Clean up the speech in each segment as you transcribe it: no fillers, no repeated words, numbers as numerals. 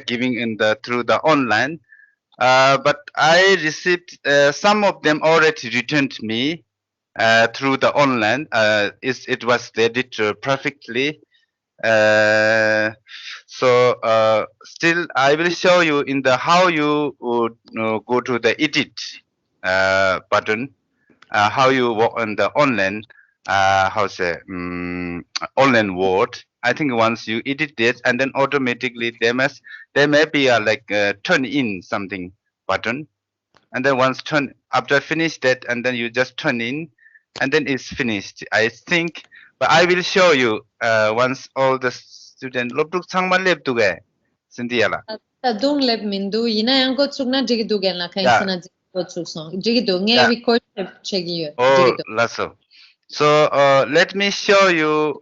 giving in the through the online. But I received some of them already returned me through the online. It was edited perfectly. Still, I will show you in the how you would go to the edit button. How you work on the online. How say online word. I think once you edit this, and then automatically there may be a like turn in something button, and then once turn after finish that, and then you just turn in, and then it's finished. I think, but I will show you once all the student lobduk changman lep tuge Cynthia la. Ta dung lep mindu ina yang ko chukna jigi du gen la khain Yeah, sana jigi ko chuk song jigi du nge yeah. record chegi yo Oh, jigi du lasso. So let me show you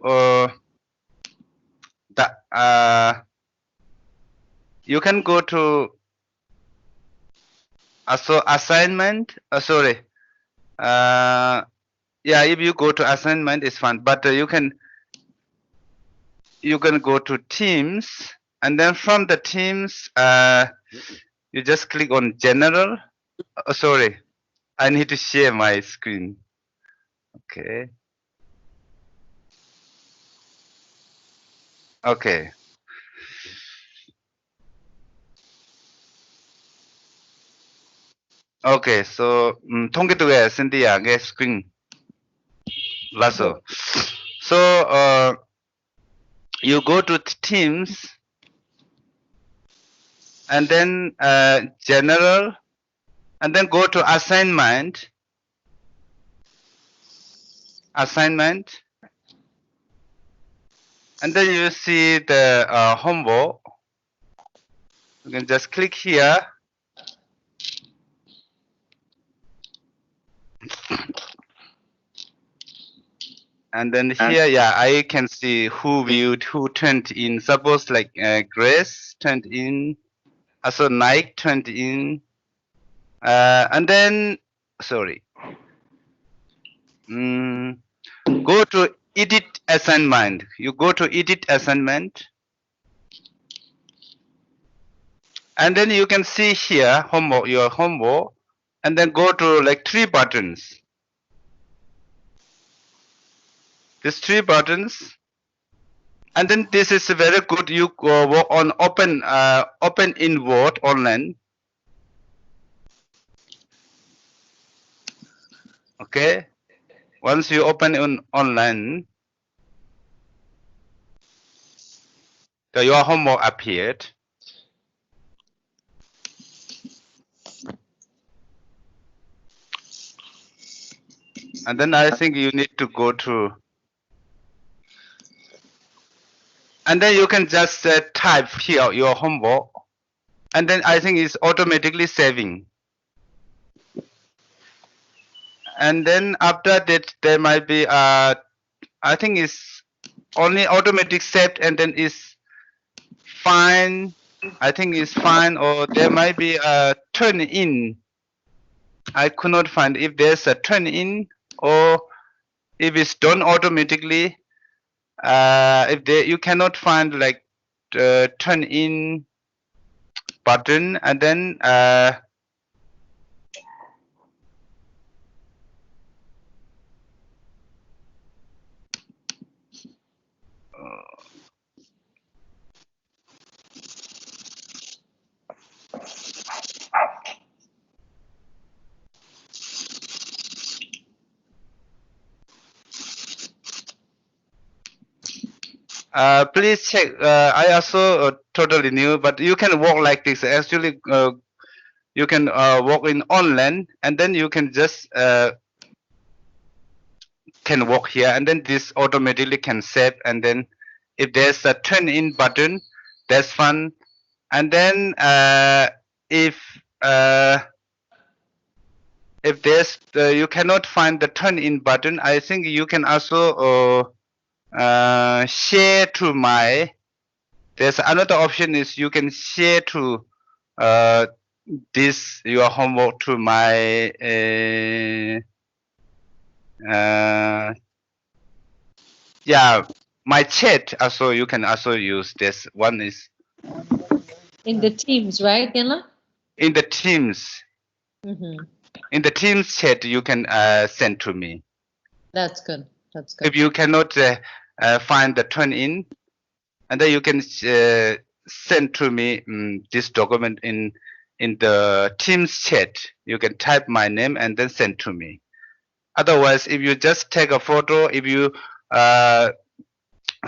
the you can go to assignment. Sorry. Yeah, if you go to assignment, it's fine. But you can go to Teams, and then from the Teams, you just click on General. Sorry, I need to share my screen. Okay. Okay. Okay. So 통계도에 Cynthia get screen. Lasso. So you go to Teams, and then General, and then go to Assignment. Assignment. And then you see the homework. You can just click here. And then here, yeah, I can see who viewed, who turned in. Suppose like Grace turned in, also Nike turned in. And then, sorry. Go to edit assignment. You go to edit assignment. And then you can see here homework, your homework, and then go to like 3 buttons. These 3 buttons, and then this is very good. You work on open in Word online. Okay, once you open on online, your homework appeared. And then I think you need to go to, and then you can just type here your homework, and then I think it's automatically saving. And then after that there might be I think it's only automatic saved, and then it's fine. I think it's fine, or there might be a turn in. I could not find if there's a turn in, or if it's done automatically. If you cannot find like turn in button, and then please check. I also totally new, but you can work like this. Actually, you can work in online, and then you can just can work here, and then this automatically can save. And then if there's a turn in button, that's fun. And then if there's you cannot find the turn in button, I think you can also share to my. There's another option is you can share to this your homework to my yeah, my chat. Also you can also use this one. Is In the Teams, right, Genla? In the Teams. Mm-hmm. In the Teams chat, you can send to me. That's good. That's good. If you cannot find the turn in, and then you can send to me this document in the Teams chat. You can type my name and then send to me. Otherwise, if you just take a photo, if you uh,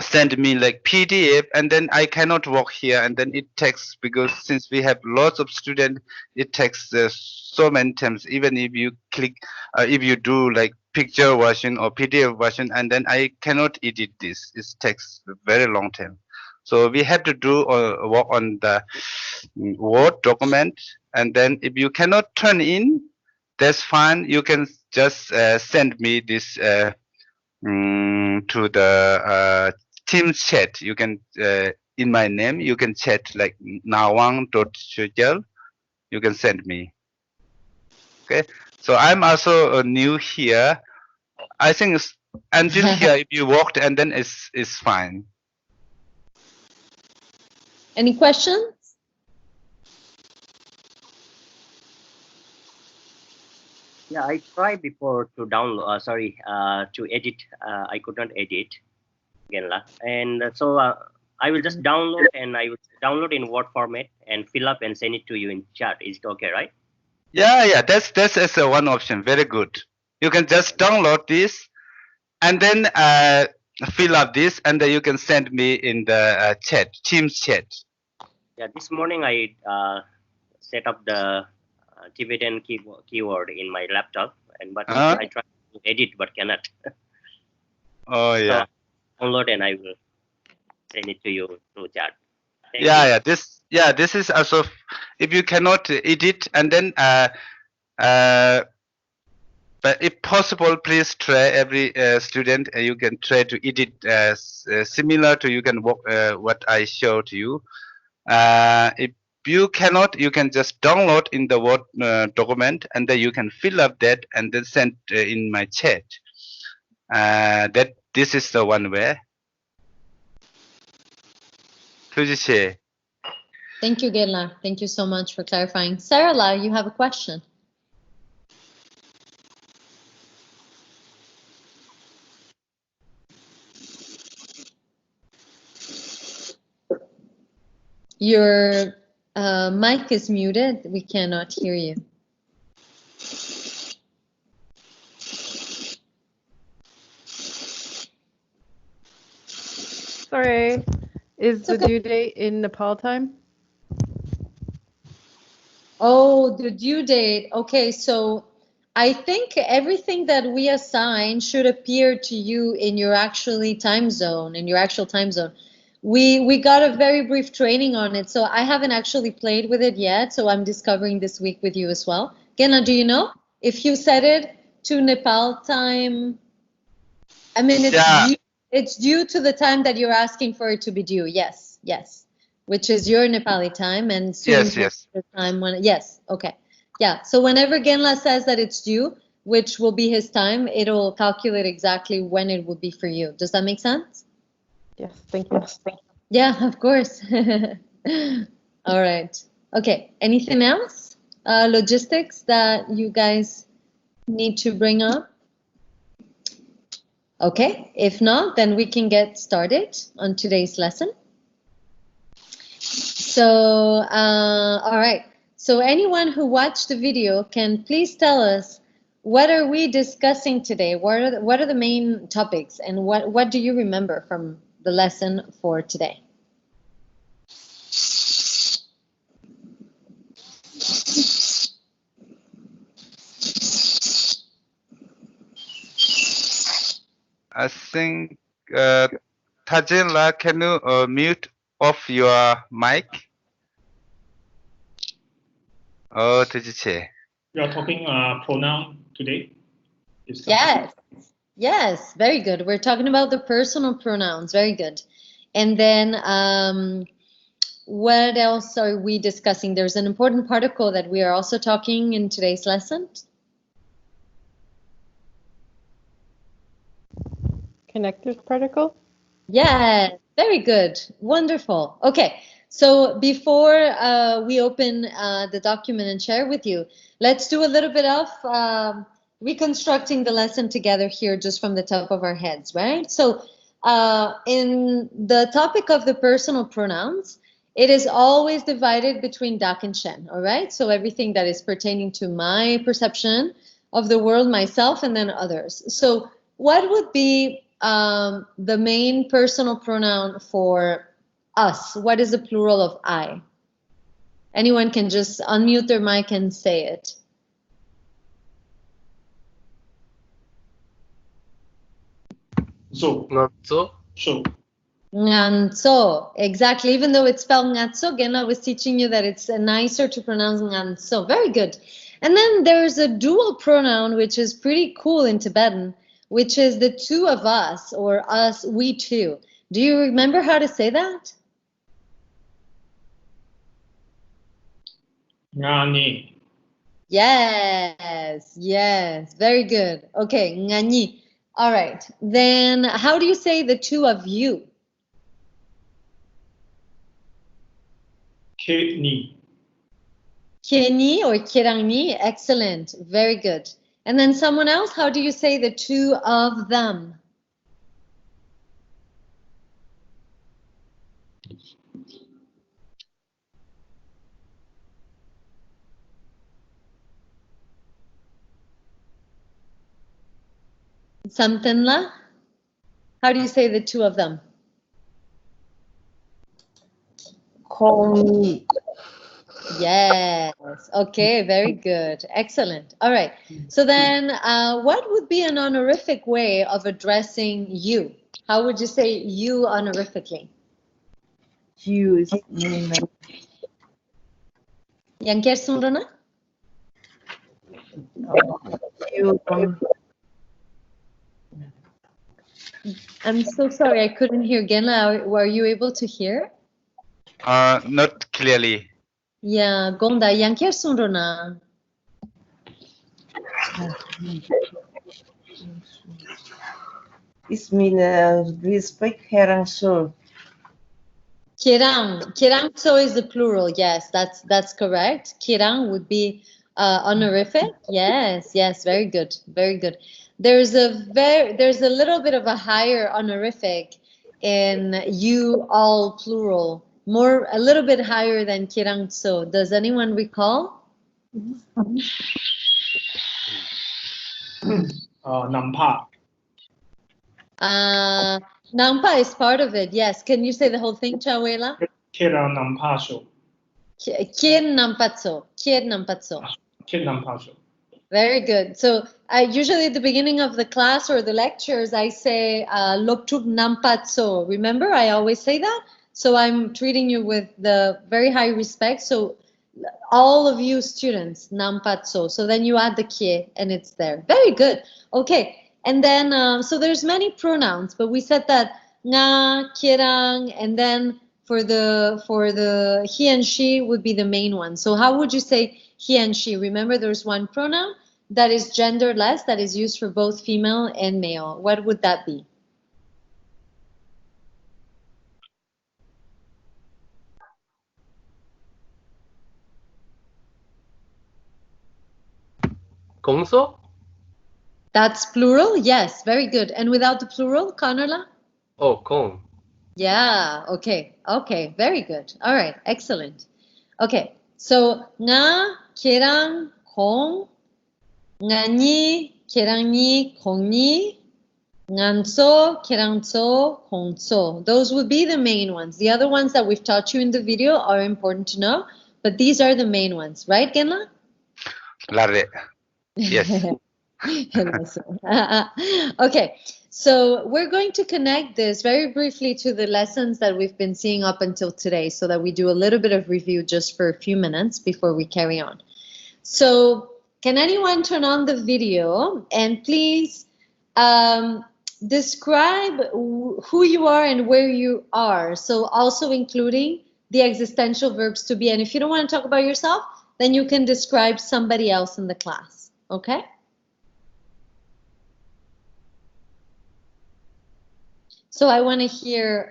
send me like PDF, and then I cannot work here, and then it takes, because since we have lots of students, it takes so many times. Even if you click, if you do like picture version or PDF version, and then I cannot edit this. It takes a very long time. So we have to do work on the Word document, and then if you cannot turn in, that's fine. You can just send me this. To the Teams chat. You can in my name. You can chat like nawang.chujal. You can send me. Okay. So I'm also new here. I think until here, if you walked, and then it's fine. Any questions? Yeah, I tried before to download. To edit. I could not edit, Genla, and so I will just download, and I will download in Word format and fill up and send it to you in chat. Is it okay, right? Yeah. That's as a one option. Very good. You can just download this and then fill up this, and then you can send me in the chat, Teams chat. Yeah, this morning I set up the Tibetan keyword in my laptop, but I tried to edit but cannot. Oh yeah. So download and I will send it to you through chat. Thank Yeah. you. This is also if you cannot edit, and then but if possible, please try every student. You can try to edit similar to you can work what I showed you. If you cannot, you can just download in the Word document, and then you can fill up that and then send in my chat. That this is the one way. Tujiche. Thank you, Genla. Thank you so much for clarifying. Sarala, you have a question. Your mic is muted. We cannot hear you. Sorry. Is the due date in Nepal time? Oh, the due date. Okay, so I think everything that we assign should appear to you in your actually time zone, in your actual time zone. We got a very brief training on it, so I haven't actually played with it yet, so I'm discovering this week with you as well. Gena, do you know if you set it to Nepal time? I mean, it's due to the time that you're asking for it to be due. Yes, yes, which is your Nepali time, and soon Yes. the time when okay, yeah. So whenever Genla says that it's due, which will be his time, it'll calculate exactly when it would be for you. Does that make sense? Yes, thank you. Yeah, of course. All right. Okay. Anything else? Logistics that you guys need to bring up? Okay, if not, then we can get started on today's lesson. So, all right. So anyone who watched the video can please tell us, what are we discussing today? What are the main topics, and what do you remember from the lesson for today? I think Tajela, can you mute off your mic? Oh, Tujiche. You are talking pronoun today? Yes, very good. We're talking about the personal pronouns. Very good. And then what else are we discussing? There's an important particle that we are also talking in today's lesson. Connective particle? Yes, very good. Wonderful. Okay, So before we open the document and share with you, let's do a little bit of reconstructing the lesson together here just from the top of our heads, right? So in the topic of the personal pronouns, it is always divided between dak and shen, all right? So everything that is pertaining to my perception of the world, myself, and then others. So what would be the main personal pronoun for us? What is the plural of I? Anyone can just unmute their mic and say it. So, Natsu. so, Nganso, exactly. Even though it's spelled ngatso, Gena was teaching you that it's nicer to pronounce nganso. Very good. And then there's a dual pronoun, which is pretty cool in Tibetan, which is the two of us, or us, we two. Do you remember how to say that? ngani, Yes, yes, very good. Okay, ngani. All right. Then how do you say the two of you? Kidney, Keni or kirangni? Excellent. Very good. And then someone else, how do you say the two of them? Samtenla? How do you say the two of them? Kong. Yes. Okay, very good. Excellent. All right. So then what would be an honorific way of addressing you? How would you say you honorifically? Use. Yang Kersundana? You. I'm so sorry, I couldn't hear. Genla, were you able to hear? Not clearly. Yeah, Gonda, yang Kersundana. This means respect herang so. Kirang. Kirang so is the plural. Yes, that's correct. Kirang would be honorific. Yes, yes, very good. Very good. There's a little bit of a higher honorific in you all plural. A little bit higher than kirang so. Does anyone recall? nampa, Nampa is part of it. Yes. Can you say the whole thing, Chawela? kira nampa so, Kien nampatso. Kien nampatso. kid nampa so. Very good. So usually at the beginning of the class or the lectures, I say Loktuk Nampatso. Remember, I always say that. So I'm treating you with the very high respect. So all of you students, Nampatso. So then you add the kie and it's there. Very good. Okay. And then, so there's many pronouns, but we said that nga, kirang, and then for the he and she would be the main one. So how would you say he and she? Remember, there's one pronoun that is genderless, that is used for both female and male. What would that be? Gongso? That's plural? Yes, very good. And without the plural, Connerla? Oh, Kong. Yeah, okay. Okay, very good. All right, excellent. Okay, so nga, kirang, kong, ngani, kirangni, kongni, nganso, kirangso, kongso. Those would be the main ones. The other ones that we've taught you in the video are important to know, but these are the main ones, right, Genla? Lare. Yes. Okay, so we're going to connect this very briefly to the lessons that we've been seeing up until today so that we do a little bit of review just for a few minutes before we carry on. So can anyone turn on the video and please describe who you are and where you are, so also including the existential verbs to be. And if you don't want to talk about yourself, then you can describe somebody else in the class, okay? So I want to hear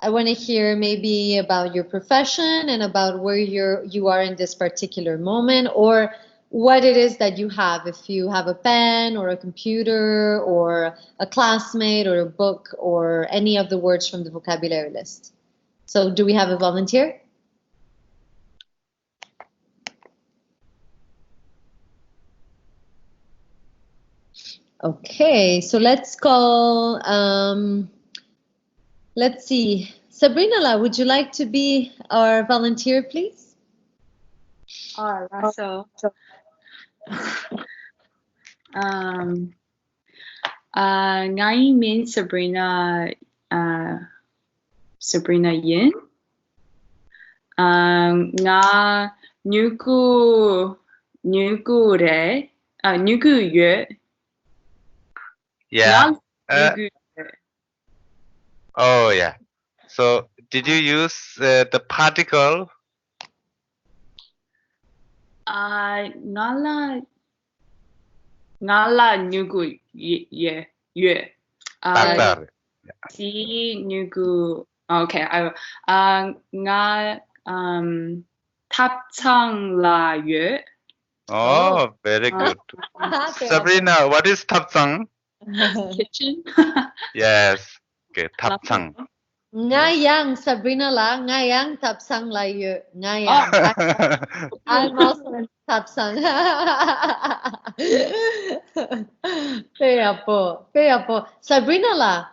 I want to hear maybe about your profession and about where you are in this particular moment, or what it is that you have. If you have a pen or a computer or a classmate or a book or any of the words from the vocabulary list. So do we have a volunteer? Okay, so let's call, let's see. Sabrina, would you like to be our volunteer, please? Russell. Ngai means Sabrina, Sabrina Yin. Nga nuku re, nuku yue. Yeah. Nuku. Oh, yeah. So, did you use the particle? Ngala nuku ye. Better. Si nuku. Okay, nga 탑창 la yue. Oh, very good. Sabrina, what is tapsang? Kitchen. Yes. Okay, tapsang. Ngayang, Sabrina ngayang tapsang la yu. Ngayang. I'm also in tapsang. Kaya po. Sabrina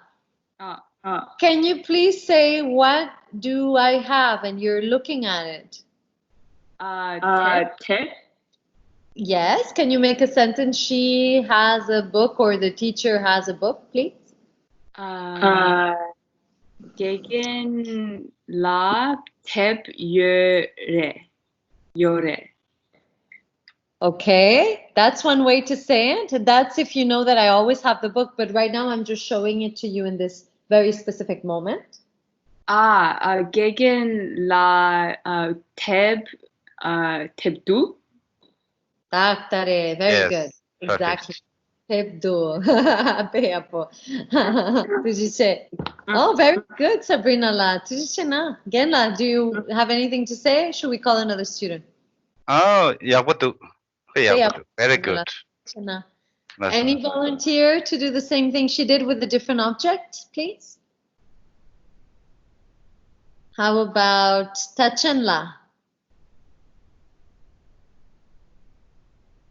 can you please say what do I have and you're looking at it? Tip. Yes, can you make a sentence? She has a book or the teacher has a book, please? Gegen la tip yore. Okay, that's one way to say it. That's if you know that I always have the book, but right now I'm just showing it to you in this very specific moment. Gegen la tip du. Very Yes, good. Exactly. perfect. Tebdo. Oh, very good, Sabrina la. Genla, do you have anything to say? Should we call another student? Oh, yeah, very good. Any volunteer to do the same thing she did with a different object, please? How about Tachanla?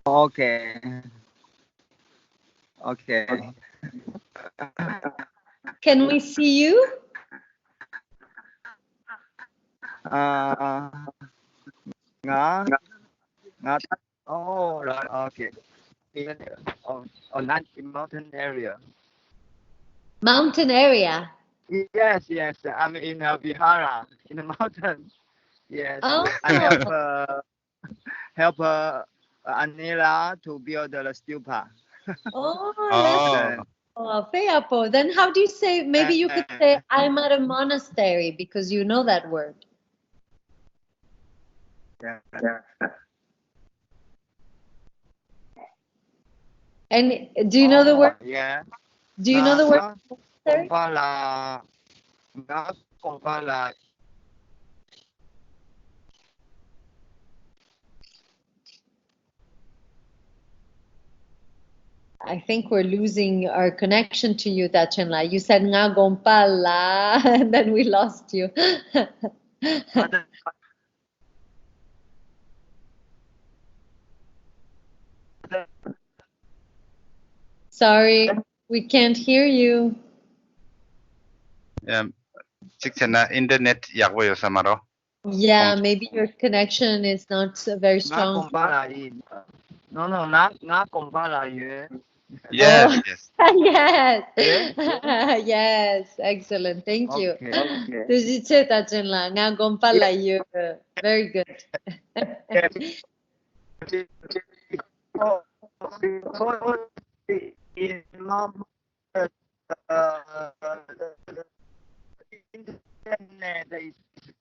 Okay. Can we see you? Oh, right. Okay. On that mountain area. Mountain area. Yes. I'm in Vihara, in the mountain. Yes. Oh. I help Anila to build the stupa. Then how do you say, maybe you could say, I'm at a monastery, because you know that word. Yeah. And do you know the word? Yeah. Do you know the word? I think we're losing our connection to you, Tachanla. You said nga gompala, and then we lost you. Sorry, we can't hear you. Internet samaro. Yeah, maybe your connection is not very strong. No, not compara you. Yes. Yes. Yes, excellent. Thank you. Tujiche Tachanla, nga gompala you. Very good. Internet is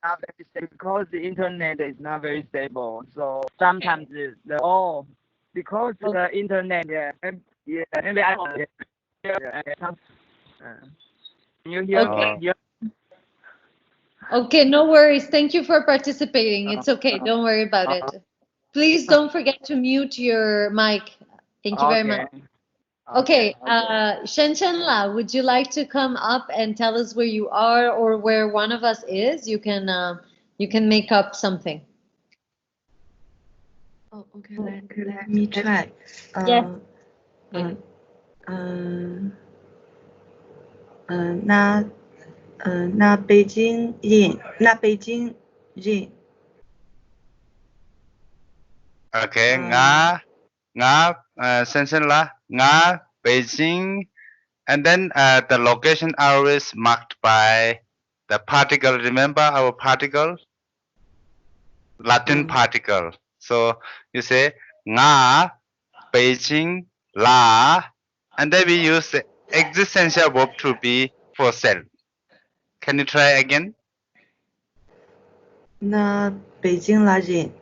not very stable, because the internet is not very stable. So sometimes because the internet, maybe I can you hear? Okay. Okay, no worries. Thank you for participating. It's okay. Don't worry about it. Please don't forget to mute your mic. Thank you very much. Okay, Shen La, would you like to come up and tell us where you are or where one of us is? You can make up something. Oh, okay. Let me try. Yes. Na Beijing yin. Okay, nga Shenzhen la, nga Beijing, and then the location always marked by the particle. Remember our particle, Latin particle. So you say nga Beijing la, and then we use the existential verb to be for self. Can you try again? Na Beijing la yin.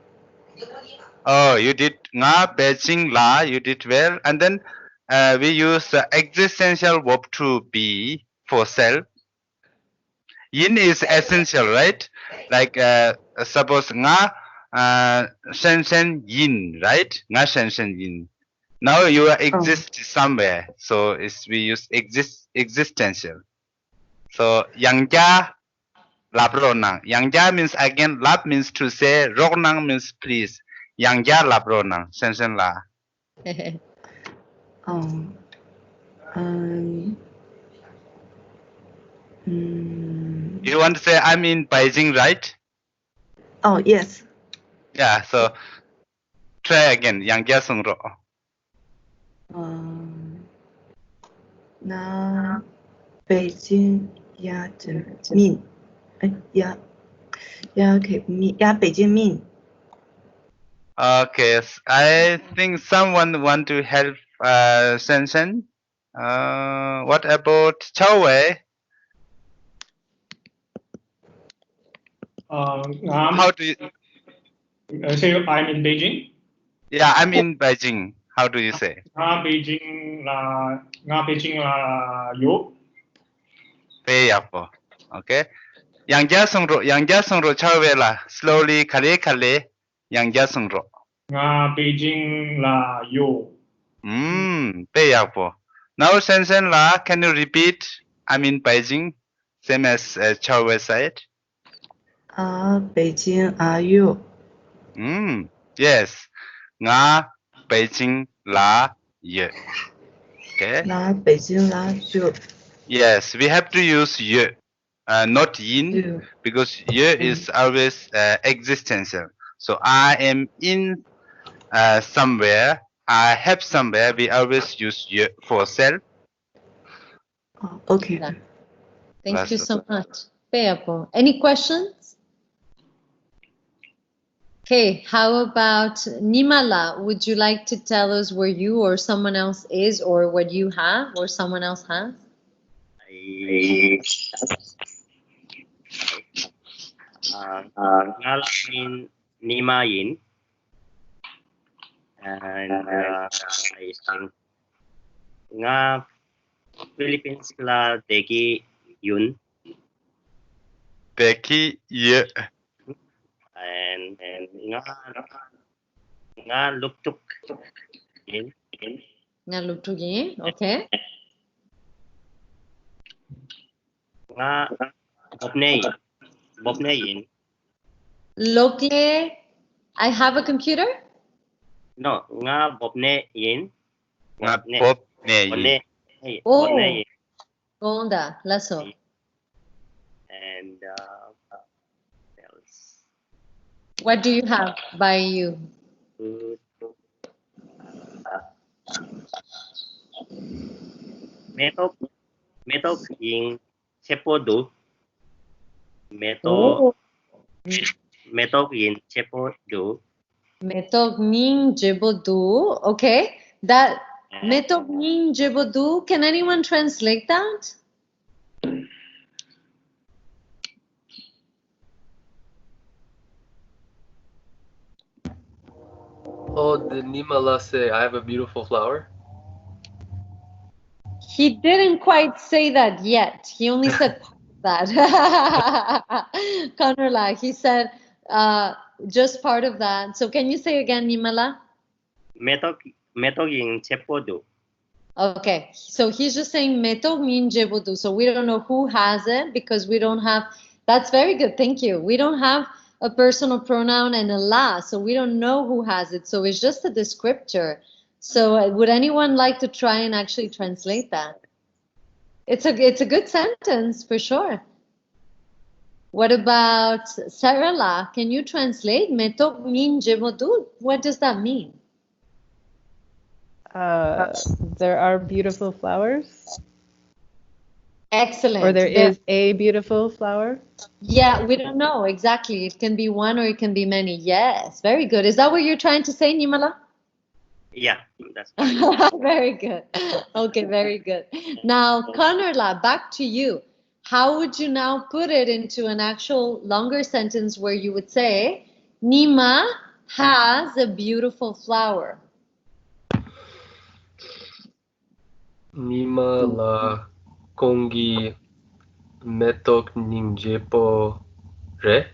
Oh, you did nga Beijing la. You did well, and then we use the existential verb to be for self. Yin is essential, right? Like suppose nga shen yin, right? Nga shen yin. Now you exist somewhere, so we use existential. So yangja labronang. Yangja means again lab means to say. Ronang means please. Yangja labronang. Shen la. You want to say I'm in Beijing, right? Oh, yes. Yeah, so try again. Yangja sungro. Na Beijing ya min. Ya okay. Ya Beijing min. Okay, I think someone want to help Shen. What about Chao Wei? How do you? Say I'm in Beijing. Yeah, I'm in Beijing. How do you say? Beijing là yo. Beyapo. Okay. Yangja sungro Chao Wei la. Slowly, kale. Yangja sungro. Beijing là yo. Beyapo. Now Shen la, can you repeat? I'm in Beijing. Same as Chao Wei said. Beijing are you? Yes. Nga Beijing la ye. Okay. Na Beijing la you. Yes, we have to use ye, not yin, because ye is always existential. So I am in somewhere. I have somewhere. We always use ye for self. Okay. Thank you so much. Peapo. Any questions? Okay, how about Nimala? Would you like to tell us where you or someone else is, or what you have or someone else has? In Nima Yin, and I think nga Philippines la Deki Yun, Becky ye. and nga Luktuk Yin, Nga Lutugin, okay. nga Bopne Yin. Lokle, I have a computer? No, nga Bopne Yin. Nga pop ne yin. Oh, Gonda, Lasso. And else. What do you have by you? Metok Yin Chepodu. Oh. Metok Yin Chepodu. Metok Ning Jibodu. Okay. That Metok Ning Jibodu, can anyone translate that? Oh, did Nimala say I have a beautiful flower? He didn't quite say that yet. He only said part of that. Conrad, he said just part of that. So can you say again, Nimala? metogin chepodu. Okay, so he's just saying meto min jebodu. So we don't know who has it because we don't have. That's very good. Thank you. We don't have a personal pronoun and a la, so we don't know who has it. So it's just a descriptor. So would anyone like to try and actually translate that? It's a good sentence for sure. What about Sarala? Can you translate meto min jebodu? What does that mean? There are beautiful flowers, Excellent. or there is a beautiful flower. Yeah, we don't know exactly. It can be one or it can be many. Yes, very good. Is that what you're trying to say, Nimala? Yeah, that's correct. Very good. Okay, very good. Now, Conrad, back to you. How would you now put it into an actual longer sentence where you would say, Nima has a beautiful flower? Nima la kongi metok ningjepo re.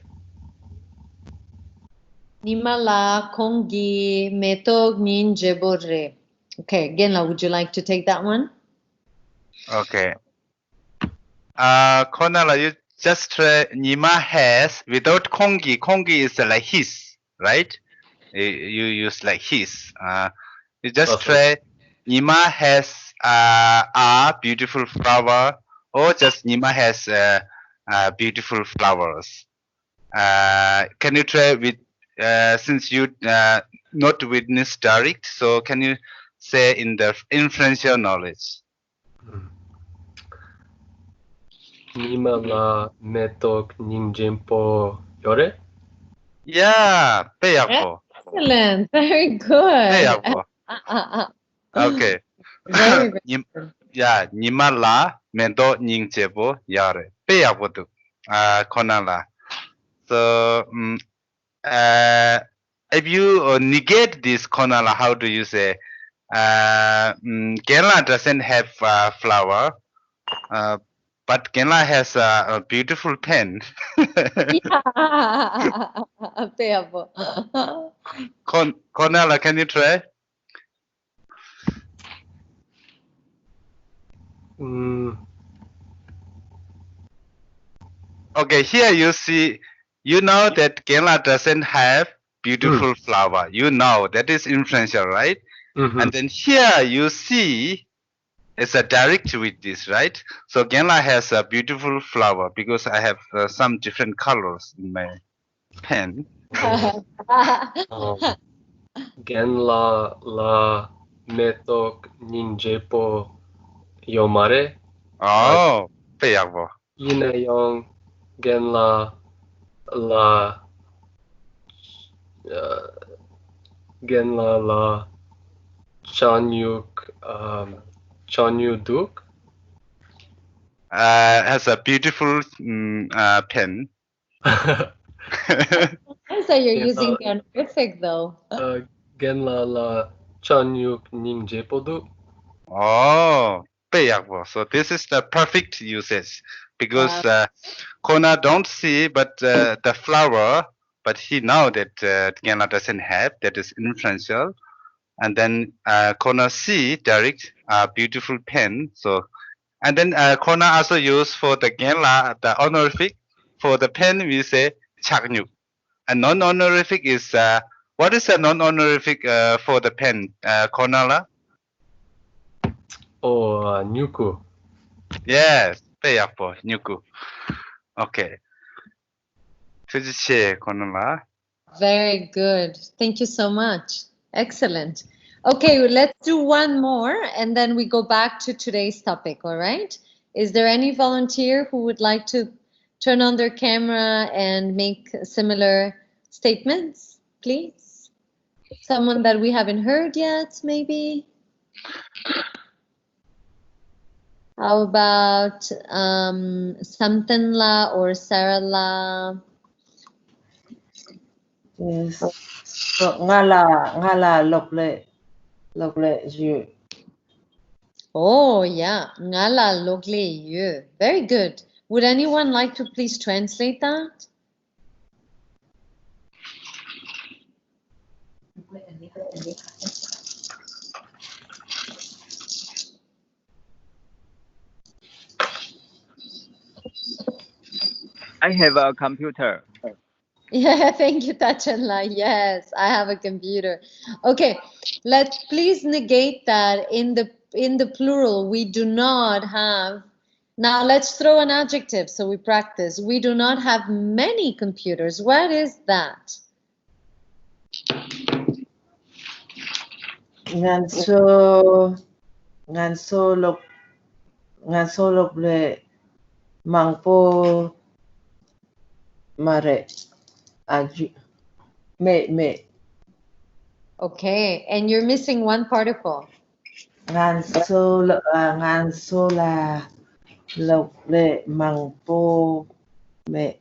Nima la kongi metog nin jebore. Okay, Genla, would you like to take that one? Okay. Konala, you just try Nima has without kongi. Kongi is like his, right? You use like his. You just try Nima has a beautiful flower, or just Nima has beautiful flowers. Can you try with since you not witness direct, so can you say in the inferential knowledge? Nima la metok ningjempo yore. Yeah, payako. Excellent. Very good. Payako. Okay. Very, very 님, good. 야, 니말라 멘도 닝제보 야래. payako. Konala. So, if you negate this konala, how do you say? Kerala doesn't have flower, but Kerala has a beautiful pen. Yeah. Payable. Konala, can you try? Okay, here you see, you know that Kerala doesn't have beautiful flower. You know that is influential, right? And then here you see it's a direct with this, right? So Kerala has a beautiful flower because I have some different colors in my pen. Genla la metok ningjepo yomare. Oh, payabo. Inayong genla la genla la chanyuk chanyuduk. Has a beautiful pen. So you're using the honorific though. Genla la chanyuk ningjepodu. Oh, payabo. So this is the perfect usage because Kona don't see but the flower, but he know that Kona doesn't have. That is influential. And then Kona see direct beautiful pen. So and then Kona also use for the Genla the honorific. For the pen we say chaknyuk. And non-honorific is what is a non-honorific for the pen? Konala? Oh, nyuku. Yes, payakpo nyuku. Okay. 그렇지, Konala. Very good. Thank you so much. Excellent. Okay, let's do one more and then we go back to today's topic, all right? Is there any volunteer who would like to turn on their camera and make similar statements, please? Someone that we haven't heard yet, maybe? How about Samtanla or Sarala? Yes. So, ngala lokle you. Oh, yeah. Ngala logle yu. Very good. Would anyone like to please translate that? I have a computer. Yeah, thank you, Tachanla. Yes, I have a computer. Okay, let's please negate that in the plural. We do not have. Now let's throw an adjective so we practice. We do not have many computers. What is that? Nganso lok le mangpo mare aju me Okay, and you're missing one particle. nganso la lok le mangpo me.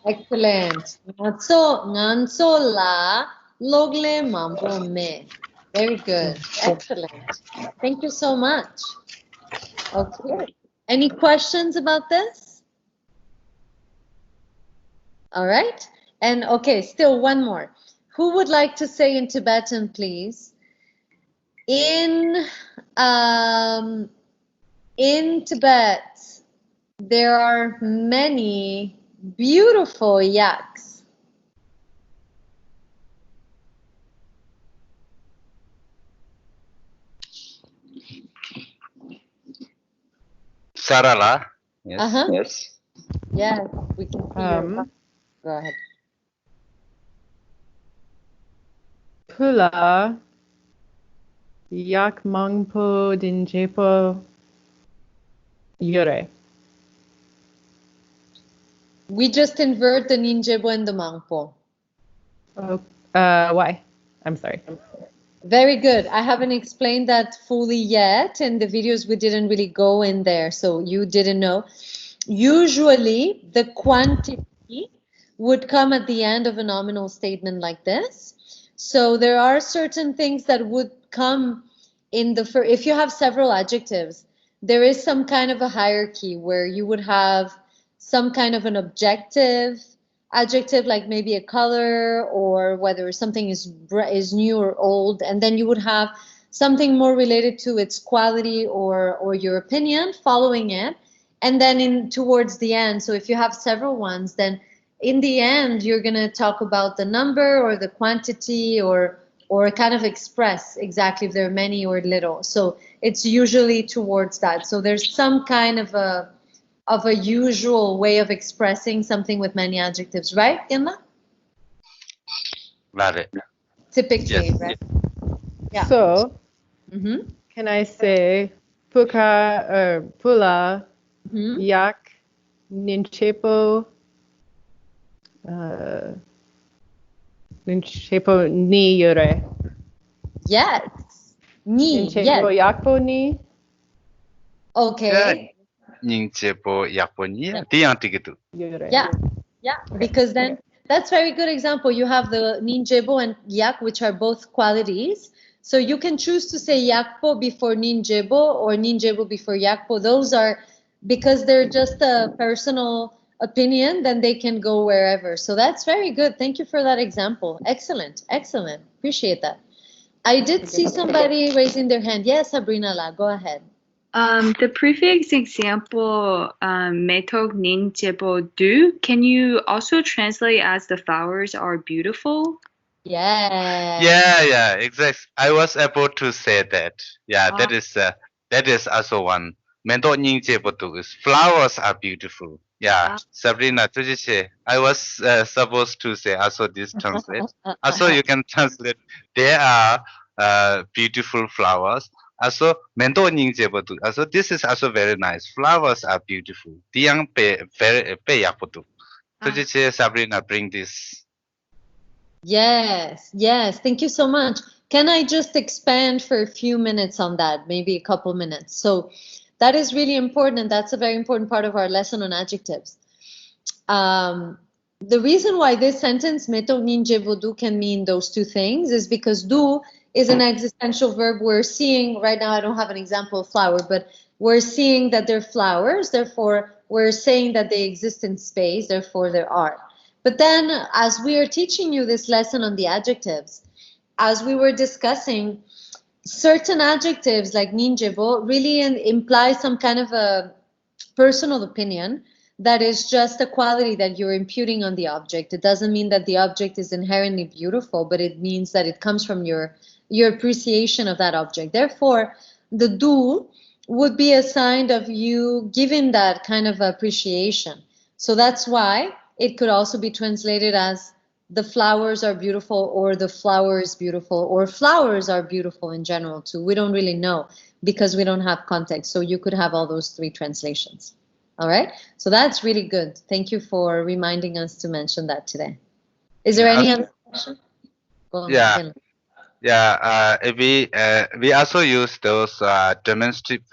Excellent. Nganso la logle mambo me. Very good. Excellent. Thank you so much. Okay. Any questions about this? All right. And okay, still one more. Who would like to say in Tibetan, please? In Tibet, there are many beautiful yaks. Sarala. Yes. Uh-huh. Yes. Yes, we can see your. Go ahead. Pula yak mangpo dinjepo yure. We just invert the ninjebo and the mangpo. Oh, why? I'm sorry. Very good. I haven't explained that fully yet. In the videos, we didn't really go in there, so you didn't know. Usually, the quantity would come at the end of a nominal statement like this. So there are certain things that would come in the first. If you have several adjectives, there is some kind of a hierarchy where you would have some kind of an objective adjective, like maybe a color, or whether something is new or old, and then you would have something more related to its quality or your opinion following it, and then in towards the end. So if you have several ones, then in the end you're going to talk about the number or the quantity or kind of express exactly if there are many or little. So it's usually towards that. So there's some kind of a usual way of expressing something with many adjectives, right, Genla? Got it. Typically, Yes. right? Yeah. So, Mm-hmm. can I say puka or pula Mm-hmm. yak ninchepo ninchepo ni yure? Yes. Ni. Ninchepo Yes. yakpo ni? Okay. Ninchepo Yaponia. Tiantikitu. Yure. Yeah. Yeah. Because then that's very good example. You have the ninjebo and yak, which are both qualities. So you can choose to say yakpo before ninjebo or ninjebo before yakpo. Those are because they're just a personal opinion, then they can go wherever. So that's very good. Thank you for that example. Excellent. Excellent. Appreciate that. I did see somebody raising their hand. Yes, Sabrina La, go ahead. The prefix example, metok ninjebo du, can you also translate as the flowers are beautiful? Yeah, exactly. I was about to say that. Yeah, that is also one. Mendo Ninjepotu is flowers are beautiful. Yeah, Sabrina, I was supposed to say also this translate. Also, you can translate. There are beautiful flowers. Also, Mendo Ninjepotu. Also, this is also very nice. Flowers are beautiful. Tiang pe very pe yapotu. Sabrina, bring this. Yes, yes. Thank you so much. Can I just expand for a few minutes on that, maybe a couple minutes? So that is really important. That's a very important part of our lesson on adjectives. The reason why this sentence, meto ninjevo du, can mean those two things is because du is an existential verb. We're seeing right now, I don't have an example of flower, but we're seeing that they're flowers, therefore we're saying that they exist in space, therefore they're art. But then as we are teaching you this lesson on the adjectives, as we were discussing, certain adjectives like ninjebo really imply some kind of a personal opinion that is just a quality that you're imputing on the object. It doesn't mean that the object is inherently beautiful, but it means that it comes from your appreciation of that object. Therefore, the du would be a sign of you giving that kind of appreciation. So that's why it could also be translated as the flowers are beautiful, or the flower is beautiful, or flowers are beautiful in general too. We don't really know because we don't have context. So you could have all those three translations. All right. So that's really good. Thank you for reminding us to mention that today. Is there any other question? Go on, Yeah. Ken. Yeah, we also use those demonstrative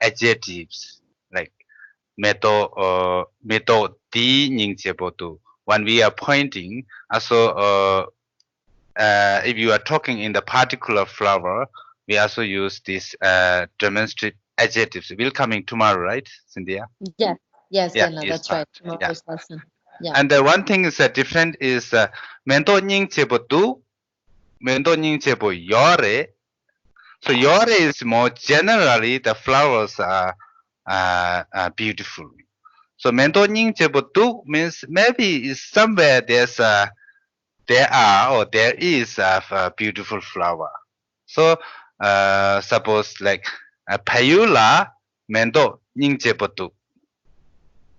adjectives like meto di ning tu. When we are pointing, also if you are talking in the particular flower, we also use these demonstrative adjectives. Will coming tomorrow, right, Cynthia? Yes, yes, Yeah, Gena, you that's start. right. Yeah. Tomorrow's lesson. Yeah. And the one thing is different is mento ning tu, mento ning yore. So yore is more generally the flowers are beautiful. So mentoning tu means maybe is somewhere there are or there is a beautiful flower. So suppose like payula mento ning tu.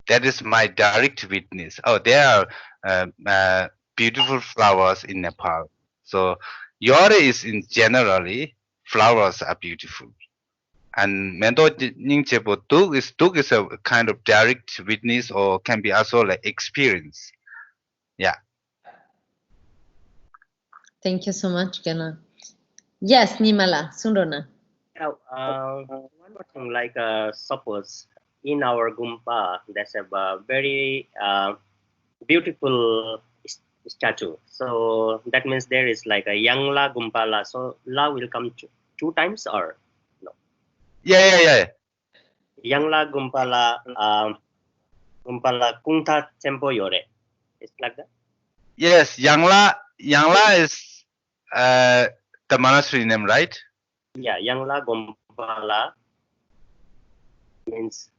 That is my direct witness. Oh, there are beautiful flowers in Nepal. So yore is in generally flowers are beautiful. And mentoring tuk is a kind of direct witness or can be also like experience. Yeah. Thank you so much, Gena. Yes, Nimala, Sundona. Now, one more thing, like suppose in our Gumpa, there's a very beautiful statue. So that means there is like a young La Gumpala. So La will come two times or no? Yeah. Young La Gumpala, Gumpala Kungta Tempo Yore. It's like that? Yes, Yangla is the monastery name, right? Yeah, Young La Gumpala means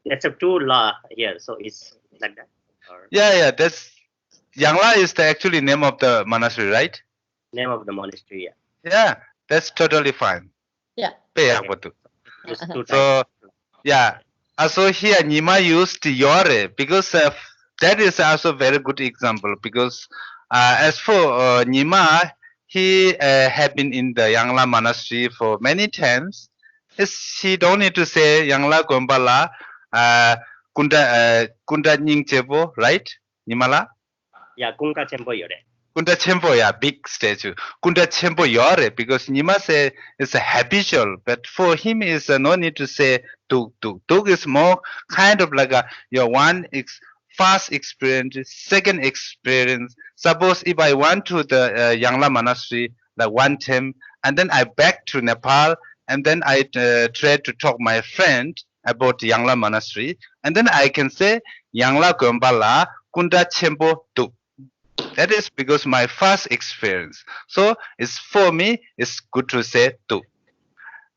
that's a two La here. So it's like that? Or Yeah. That's Yangla is the actually name of the monastery, right? name of the monastery, yeah. Yeah, that's totally fine. Yeah. Okay. Just two times. So yeah. Also here Nima used yore because that is also very good example because as for Nima, he had been in the Yangla monastery for many times. He don't need to say Yangla Gombala Kunda Nying Chebo, right? Nimala? Yeah, Kungka Tempo Yore. Kunda Chempo, yeah, big statue. Kunda Chempo Yore, because Nima say it's a habitual, but for him is no need to say tuk tuk. Tuk is more kind of like your first experience, second experience. Suppose if I went to the Yangla monastery like one time, and then I back to Nepal, and then I try to talk my friend about the Yangla monastery, and then I can say Yangla Gombala Kunda Chempo Tuk. That is because my first experience. So it's for me, it's good to say tu.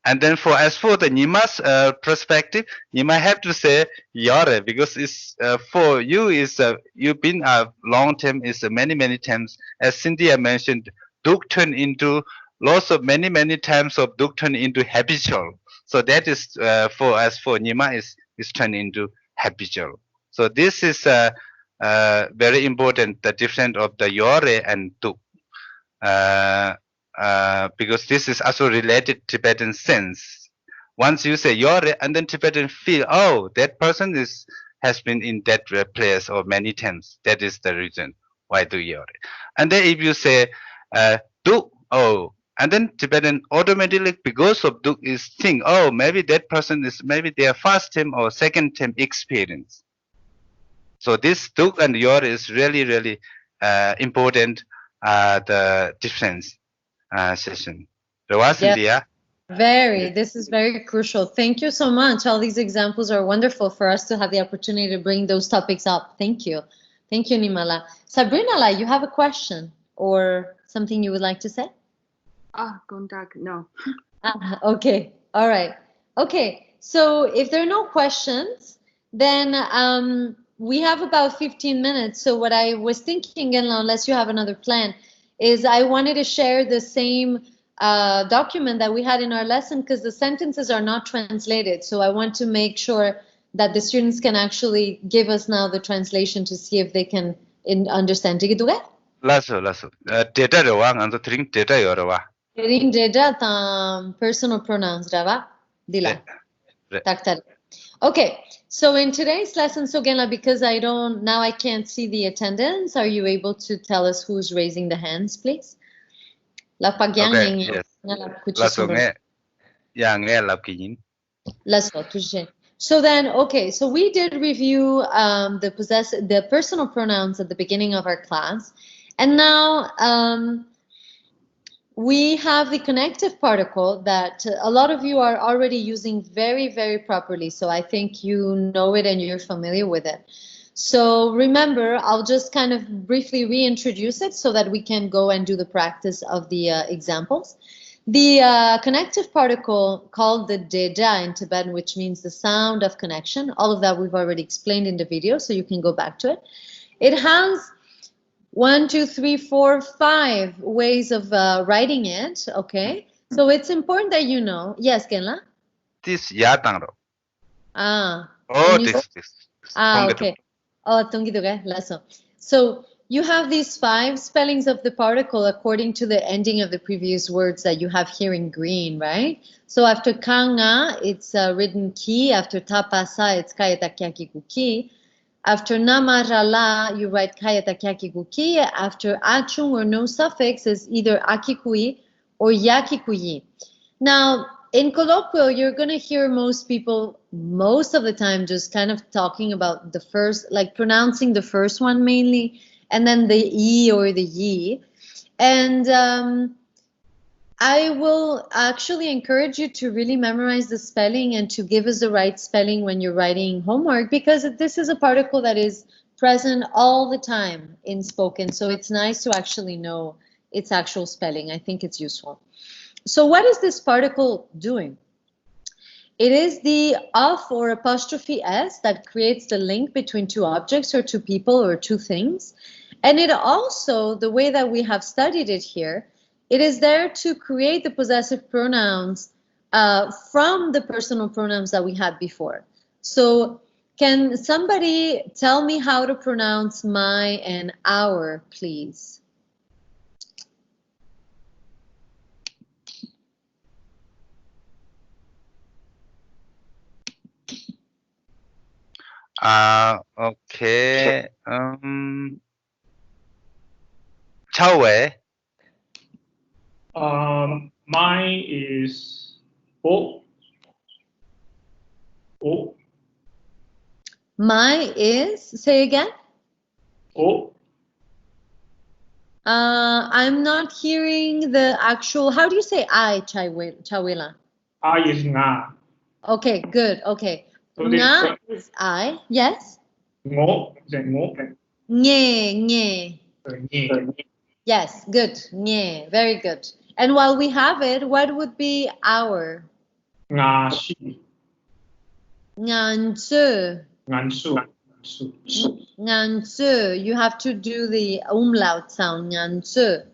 And then as for the Nima's perspective, Nima have to say yore because it's for you is you've been a long time is many times as Cynthia mentioned, duk turn into lots of many times of duk turn into habitual. So that is for Nima is turned into habitual. So this is very important, the difference of the yore and tuk. Because this is also related Tibetan sense. Once you say yore, and then Tibetan feel, oh, that person has been in that place or many times. That is the reason why do yore. And then if you say duk, oh, and then Tibetan automatically because of duk is think, oh, maybe that person is maybe their first time or second time experience. So this duk and yore is really important. The difference session. There was Yeah. India. This is very crucial. Thank you so much. All these examples are wonderful for us to have the opportunity to bring those topics up. Thank you. Thank you, Nimala. Sabrina, you have a question or something you would like to say? Contact, no. Okay. All right. Okay. So if there are no questions, then we have about 15 minutes. So what I was thinking, and unless you have another plan, is I wanted to share the same document that we had in our lesson because the sentences are not translated. So I want to make sure that the students can actually give us now the translation to see if they can understand. 라서 데이터로와 간서 드링 데이터여로와. Reading data personal pronouns, Rava. Dila. 네. Okay, so in today's lesson, so Genla, because I can't see the attendance, are you able to tell us who's raising the hands, please? Okay, yes. 라서게 양에 랍기인. So then, okay, so we did review the personal pronouns at the beginning of our class, and now we have the connective particle that a lot of you are already using very, very properly. So I think you know it and you're familiar with it. So remember, I'll just kind of briefly reintroduce it so that we can go and do the practice of the examples. The connective particle called the deja in Tibetan, which means the sound of connection. All of that we've already explained in the video, so you can go back to it. It has 1, 2, 3, 4, 5 ways of writing it. Okay, so it's important that you know. Yes, Genla? This 야당으로. This. Okay. So you have these 5 spellings of the particle according to the ending of the previous words that you have here in green, right? So after kanga, it's written ki. After tapasa, it's kayatakyakikuki. After namarala, you write kayatakyakikuki. After achung or no suffix is either akikui or yakikuyi. Now, in colloquial, you're going to hear most people most of the time just kind of talking about the first, like pronouncing the first one mainly, and then the E or the Yi. And I will actually encourage you to really memorize the spelling and to give us the right spelling when you're writing homework, because this is a particle that is present all the time in spoken. So it's nice to actually know its actual spelling. I think it's useful. So what is this particle doing? It is the of or apostrophe s that creates the link between 2 objects or 2 people or 2 things. And it also, the way that we have studied it here, it is there to create the possessive pronouns from the personal pronouns that we had before. So can somebody tell me how to pronounce my and our, please? Okay. 처음에. Mine is O. My is, say again? O. I'm not hearing the actual, how do you say I, Chawila? I is nga. Okay, good, okay. So Nga is I, yes? Ngo is ngo. Nye. Yes, good, nye, very good. And while we have it, what would be our? Nga shi. Nganzu. Nganzu. You have to do the umlaut sound, nganzu.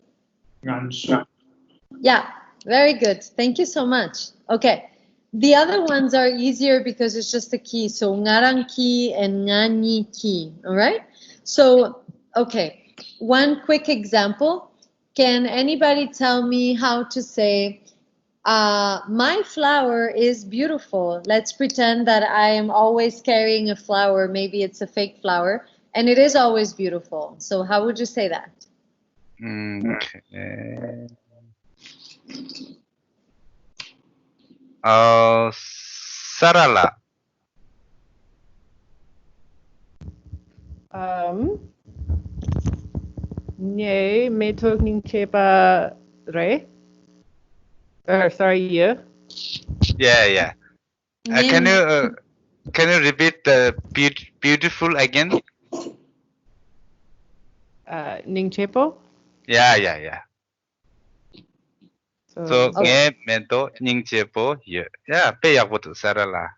Yeah, very good. Thank you so much. Okay. The other ones are easier because it's just a key. So ngarang ki and ngani ki. All right. So, okay. One quick example. Can anybody tell me how to say, my flower is beautiful? Let's pretend that I am always carrying a flower. Maybe it's a fake flower. And it is always beautiful. So how would you say that? Okay. Sarala. Nee, metogning cheba re. Sorry, you. Yeah. Can you repeat the beautiful again? Ning Chepo. Yeah. So So nghe mento ning chepo yeah pe yak botu sarala.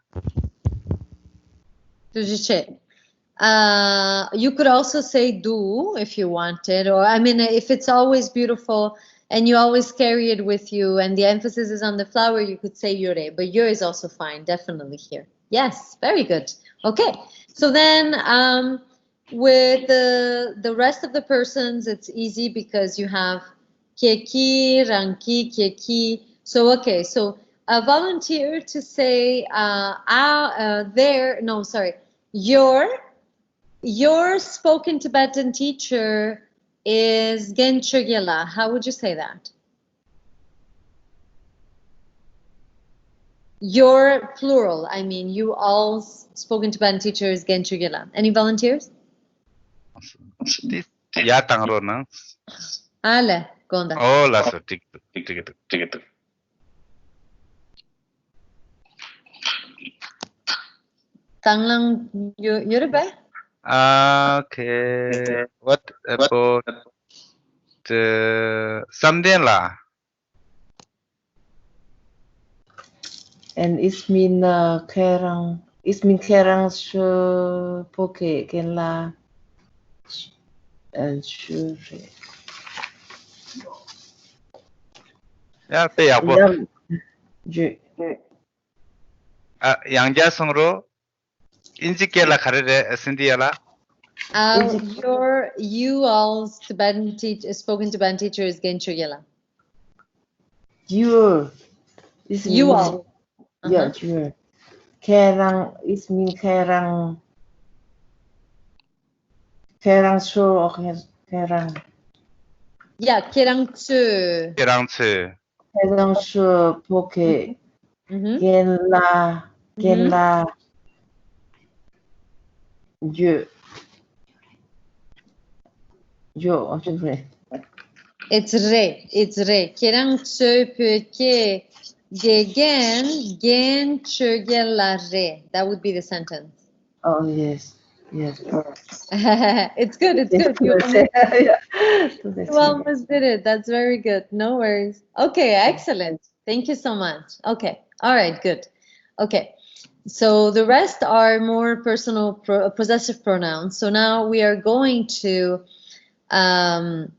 You could also say do if you wanted, or I mean, if it's always beautiful and you always carry it with you and the emphasis is on the flower, you could say yure, but yure is also fine, definitely here. Yes, very good. Okay, so then with the rest of the persons, it's easy because you have kieki, ranki, kieki. So, okay, so a volunteer to say your spoken Tibetan teacher is Genchugela. How would you say that? Your plural. I mean, you all spoken Tibetan teacher is Genchugela. Any volunteers? Ya tangro na. Ale, Gonda. Oh laso tik. Tanglang Yoruba? Okay. What about Samden la? And it mean kerang. It mean kerang sure poke can la and sure. Ya pe yak bo. Yangja songro inji la kharere sindi la. You all's Tibetan teacher, spoken Tibetan teacher is Genchugela. You all. Yeah, sure. Kerang it mean kerang sure or kerang. Yeah, Kerangtsu. Kerang sure poke. Gen la Yo, It's re. Kerangtsu pöke gen chögela re. That would be the sentence. Oh yes. It's good. You almost did it. That's very good. No worries. Okay, excellent. Thank you so much. Okay. All right, good. Okay. So the rest are more personal possessive pronouns. So now we are going to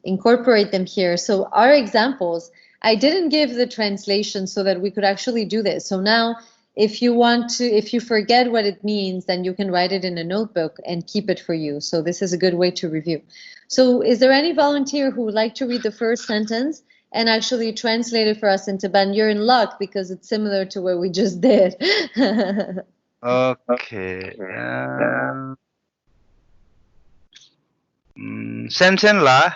incorporate them here. So our examples, I didn't give the translation so that we could actually do this. So now if you forget what it means, then you can write it in a notebook and keep it for you. So this is a good way to review. So is there any volunteer who would like to read the first sentence and actually translate it for us in Tibetan? You're in luck because it's similar to what we just did. Okay. Sentence la.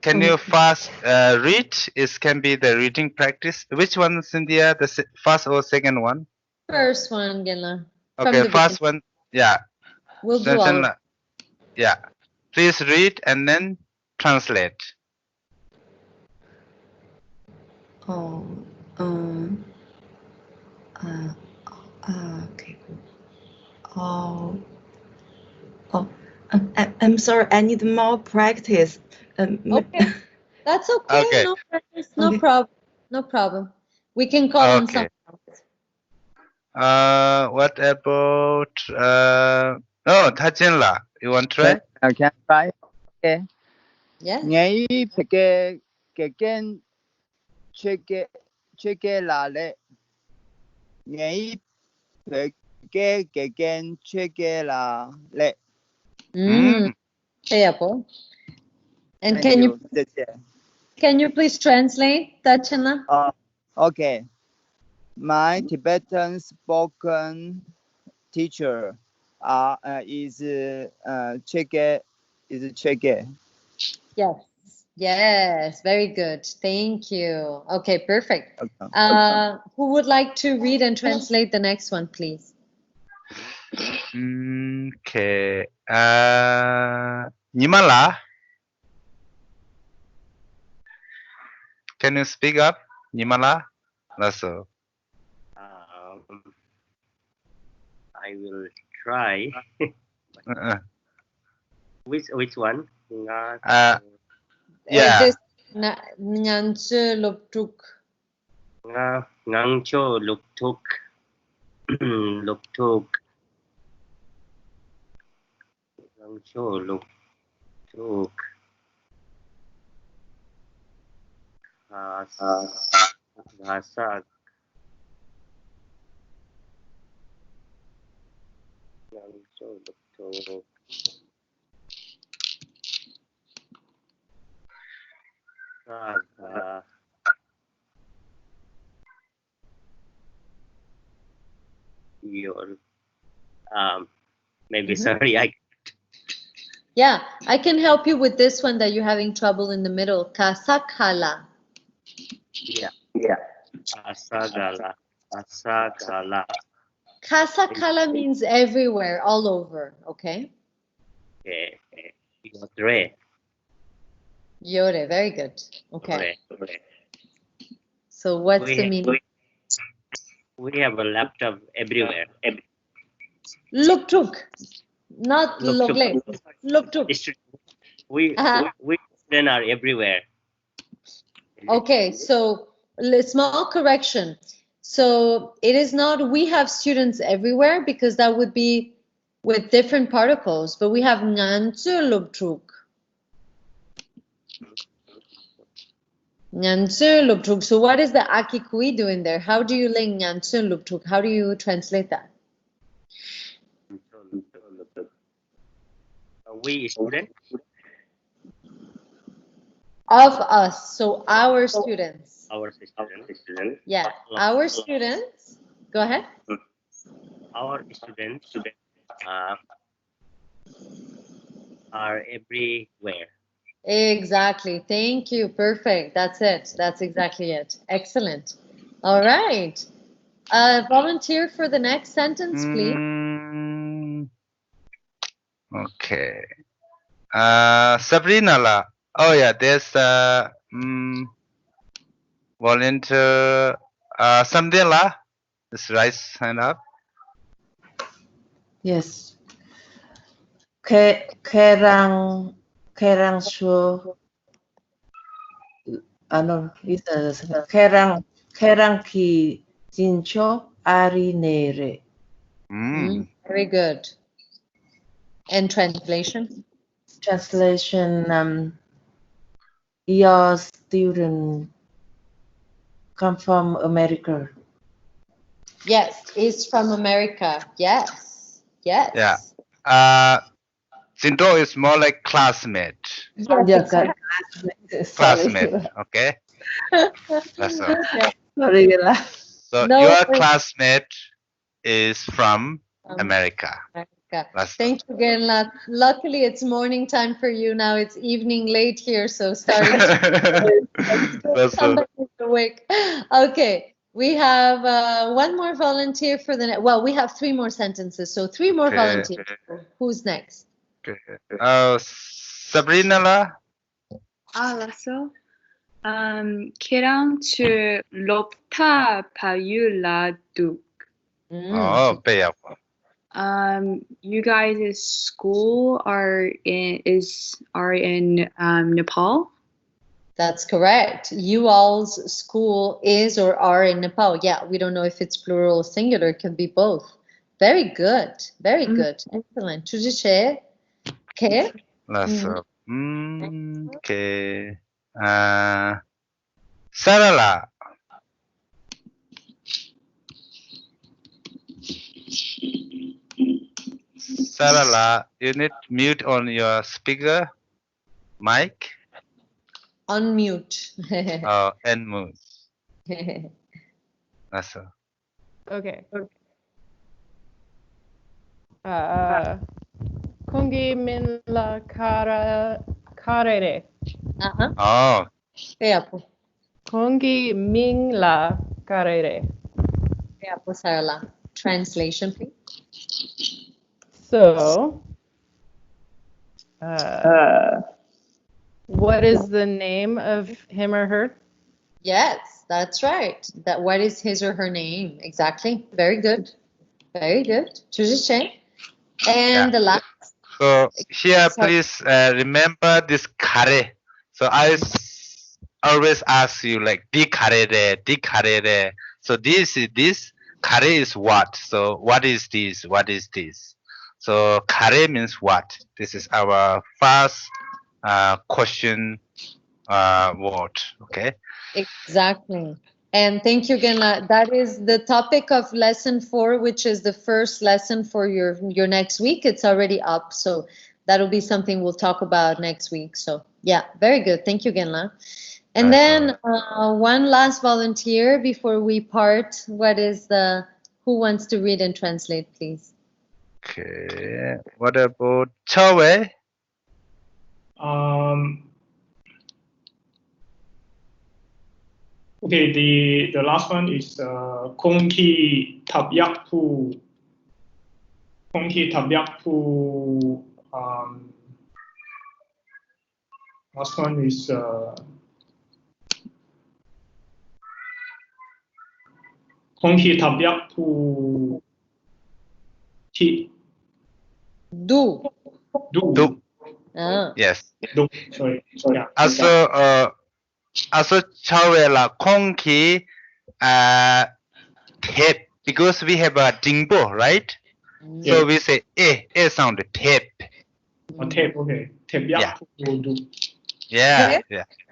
Can you first read? It can be the reading practice. Which one, Cynthia? The first or second one? First one, Gela. Okay, first one. Yeah. We'll do all of it. Yeah. Please read and then translate. Okay. I'm sorry. I need more practice. Okay, that's okay. Okay. No practice, no problem. No problem. We can call on someone else. What about Tachin la? You want to try? Can I try? Okay. Yes. Ngay peke keken cheke la le. Ngay peke keken cheke la le. Apple. And Thank can you please translate that, Chinla? Okay. My Tibetan spoken teacher is Cheke. Yes, very good. Thank you. Okay, perfect. Who would like to read and translate the next one, please? Okay. Nimala. Can you speak up, Nimala? Lasso. I will try. Uh, Which one? Nga yeah. This Nyanche Loptuk. Ngangcho luktuk. Luktuk. Ngangcho luktuk. Hasak. Ngangcho luktuk. Your maybe sorry Yeah, I can help you with this one that you're having trouble in the middle. Kasakhala. yeah asagala Kasakhala means everywhere, all over, okay? okay Yodre. Yore, very good. Okay. Yodre. So what's the meaning? We have a laptop everywhere. Luktuk, not Luktuk. logle. Luktuk. We then are everywhere. Okay, so small correction. So it is not we have students everywhere because that would be with different particles, but we have nganzu luktuk. Nganzu luktuk. So what is the akikui doing there? How do you link nganzu luktuk? How do you translate that? We students. Of us, so our students. Our students. Yeah, our students. Go ahead. Our students are everywhere. Exactly. Thank you. Perfect. That's it. That's exactly it. Excellent. All right. Volunteer for the next sentence, please. Okay. Sabrina la. Oh yeah, there's volunteer. Sandela is right hand up. Yes. Kerang shu. No, it's kerang ki jincho ari nere. Very good. And translation? Translation, your student come from America. Yes, is from America. Yes. Yes. Yeah. Zinto is more like classmate. Yes, Classmate. Okay. That's all. Sorry, So No your worries. classmate is from America. Thank you again. Luckily, it's morning time for you now. It's evening late here, so sorry. Somebody's awake. Okay, we have one more volunteer for the well, we have three more sentences, so three more volunteers. Who's next? Sabrina la. 알았어. 걔랑 롭타 바유라둑. Oh, pay up. You guys' school are in Nepal? That's correct. You all's school is or are in Nepal. Yeah, we don't know if it's plural or singular. It can be both. Very good. Very good. Excellent. 주지체. Okay. Lasso. Okay. Sarala. Sarala, you need mute on your speaker mic. Unmute. And mute. That's all. Okay. Kungi min la carere. Oh. Kungi min la carere. Sarala. Translation, please. So, what is the name of him or her? Yes, that's right. That what is his or her name? Exactly. Very good. Very good. 주지체. And the last. So here, Sorry. please remember this kare. So always ask you like di kare. So this kare is what? So what is this? What is this? So kare means what? This is our first question word. Okay. Exactly. And thank you, Genla. That is the topic of lesson 4, which is the first lesson for your next week. It's already up, so that'll be something we'll talk about next week. So yeah, very good. Thank you, Genla. And then one last volunteer before we part. What is who wants to read and translate, please? Okay. What about Chowe? Okay, the last one is Kongki Tabyakpu. Kongki Tabyakpu. Last one is Kongki Tabyakpu. Do. Do. Ah. Yes. Do. Sorry. Yeah. Also Chowe la Kongki tape because we have a jingbo, right? So we say a sound tape. Tape, okay. Tabyakpu do. Yeah.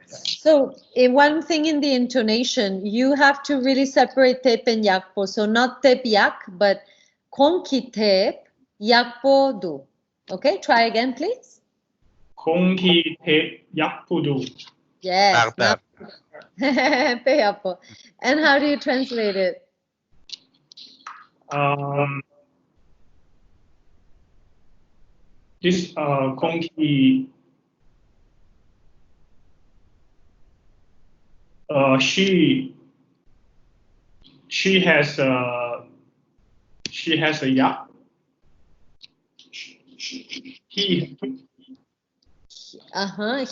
So one thing in the intonation, you have to really separate tep and yakpo. So not tep yak, but konki tep, yakpo do. Okay, try again, please. Konki tep yakpu do. Yes. Now, and how do you translate it? This Konki, she has a yak.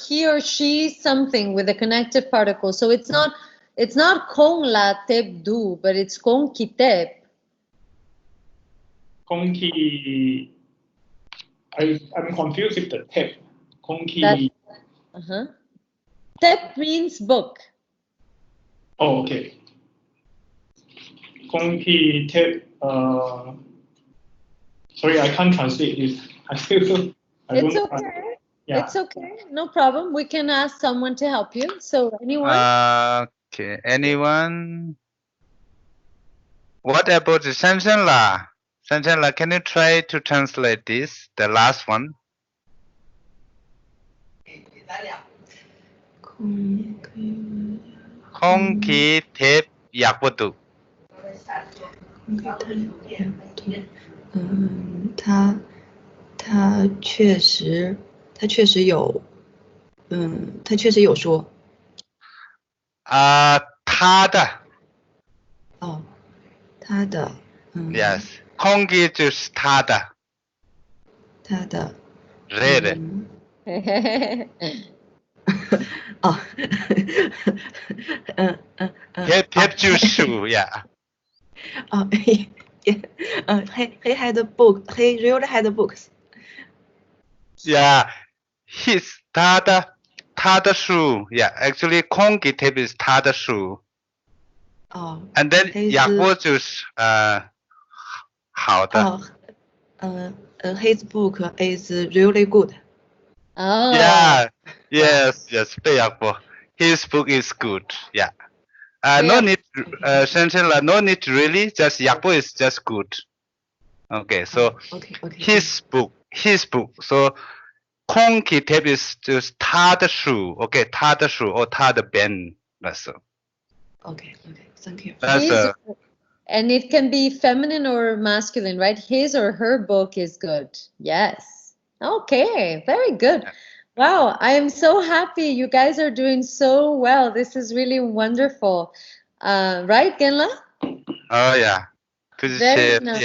He or she something with a connective particle. So it's not kong la tep do, but it's kong ki tep. Konki, I'm confused with the tep. Konki. Tep means book. Oh, okay. Konki tep. Sorry, I can't translate this. It's okay. Yeah. It's okay. No problem. We can ask someone to help you. So anyone? Okay. Anyone? What about the Sansanla? Sansanla, can you try to translate this, the last one? Kongki tape yakbodu. 他确实有，他确实有说。他的。哦，他的。Yes. Kongki 就是他的。他的。Red. 哦。Tape 就是树 yeah. He had a book. He really had books. Yeah,他的书 yeah, actually Kongki tape is 他的书 and then yakbo 就是好的 his book is really good. Yeah, yes,被yakbo. His book is good, yeah. No need, no need really, just yakbo is just good. Okay, so his book, so Kongki tape is just 他的书 okay, 他的书 or 他的本 that's all. Okay, thank you. And it can be feminine or masculine, right? His or her book is good. Yes. Okay, very good. Wow, I am so happy. You guys are doing so well. This is really wonderful. Right, Genla? Oh, yeah. Very nice.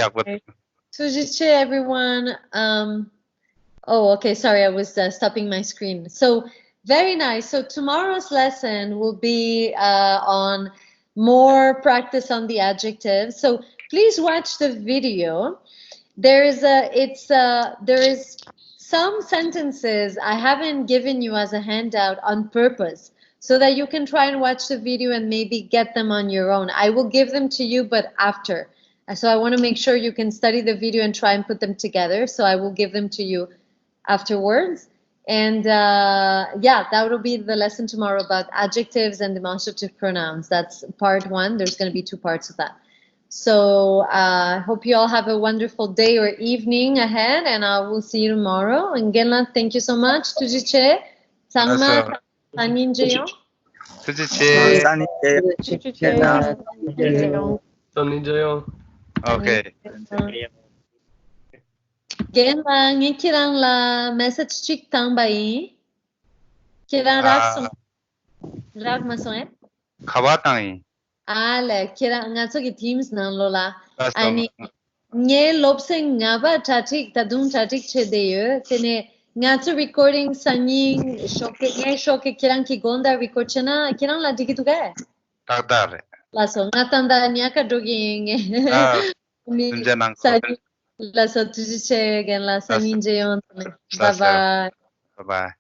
Tujiche, everyone. Oh, okay. Sorry, I was stopping my screen. So Very nice. So tomorrow's lesson will be on more practice on the adjectives. So please watch the video. There is some sentences I haven't given you as a handout on purpose so that you can try and watch the video and maybe get them on your own. I will give them to you, but after. So I want to make sure you can study the video and try and put them together. So I will give them to you afterwards. And yeah, that will be the lesson tomorrow about adjectives and demonstrative pronouns. That's part 1. There's going to be 2 parts of that. So I hope you all have a wonderful day or evening ahead, and I will see you tomorrow. And Genla, thank you so much. Tujiche, Sangma, Saninjeyo. 수지씨. 선인자요. Okay. Genla, ngikirang la message chik tang bai. Kirang rak masong 가와땅이. Ale, kirang nga so ki teams nang lola. Ani nye lobse nga ba tatik tadung tatik chedeyo. Tene nga so recording sanying shoke nye shoke kirang ki gonda record chana kirang la diki tuga. 딱다래. Laso nga tanda nya ka dogi nge. 문제난 Laso tuji che gen la sanin jeon. Bye bye. Bye bye.